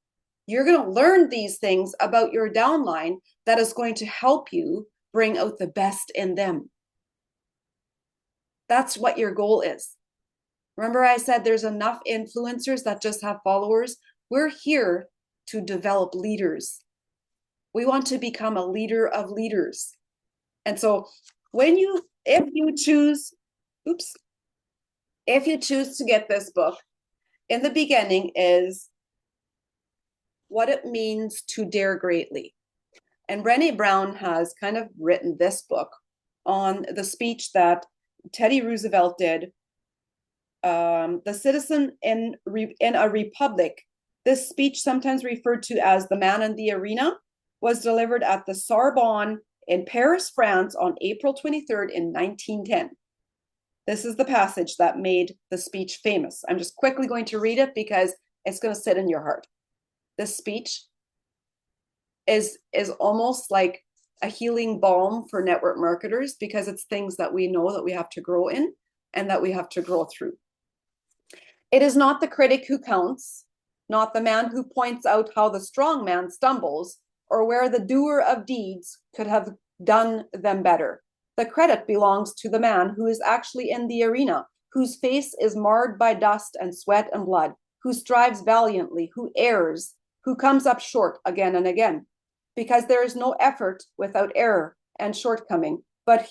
You're going to learn these things about your downline that is going to help you bring out the best in them. That's what your goal is. Remember, I said there's enough influencers that just have followers. We're here to develop leaders. We want to become a leader of leaders. And so if you choose to get this book, in the beginning is what it means to dare greatly. And Brené Brown has kind of written this book on the speech that Teddy Roosevelt did, the citizen in a republic. This speech, sometimes referred to as the man in the arena, was delivered at the Sorbonne in Paris, France on April 23rd in 1910. This is the passage that made the speech famous. I'm just quickly going to read it because it's going to sit in your heart. This speech is almost like a healing balm for network marketers, because it's things that we know that we have to grow in and that we have to grow through. It is not the critic who counts, not the man who points out how the strong man stumbles or where the doer of deeds could have done them better. The credit belongs to the man who is actually in the arena, whose face is marred by dust and sweat and blood, who strives valiantly, who errs, who comes up short again and again. Because there is no effort without error and shortcoming, but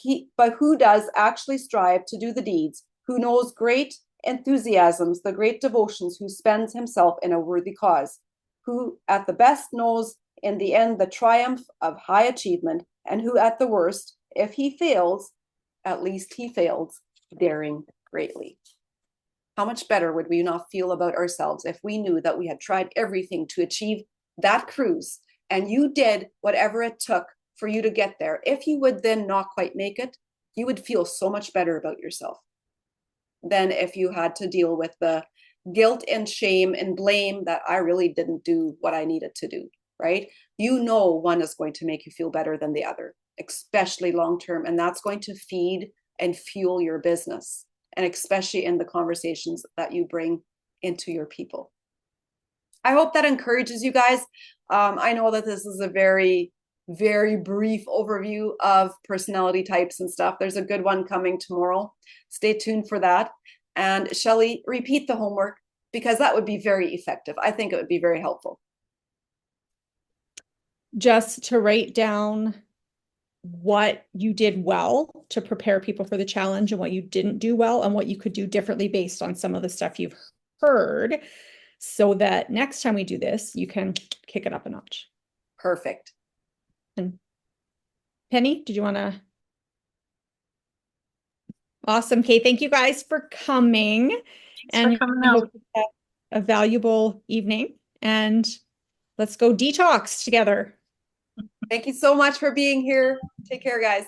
who does actually strive to do the deeds, who knows great enthusiasms, the great devotions, who spends himself in a worthy cause, who at the best knows in the end the triumph of high achievement, and who at the worst, if he fails, at least he fails daring greatly. How much better would we not feel about ourselves if we knew that we had tried everything to achieve that cruise, and you did whatever it took for you to get there? If you would then not quite make it, you would feel so much better about yourself than if you had to deal with the guilt and shame and blame that I really didn't do what I needed to do, right? You know, one is going to make you feel better than the other, especially long term, and that's going to feed and fuel your business, and especially in the conversations that you bring into your people. I hope that encourages you guys. I know that this is a very, very brief overview of personality types and stuff. There's a good one coming tomorrow. Stay tuned for that. And Shelly, repeat the homework, because that would be very effective. I think it would be very helpful. Just to write down what you did well to prepare people for the challenge and what you didn't do well and what you could do differently based on some of the stuff you've heard, so that next time we do this, you can kick it up a notch. Perfect. And Penny, did you want to? Awesome. Okay. Thank you guys for coming. Thanks for coming out. A valuable evening, and let's go detox together. Thank you so much for being here. Take care, guys.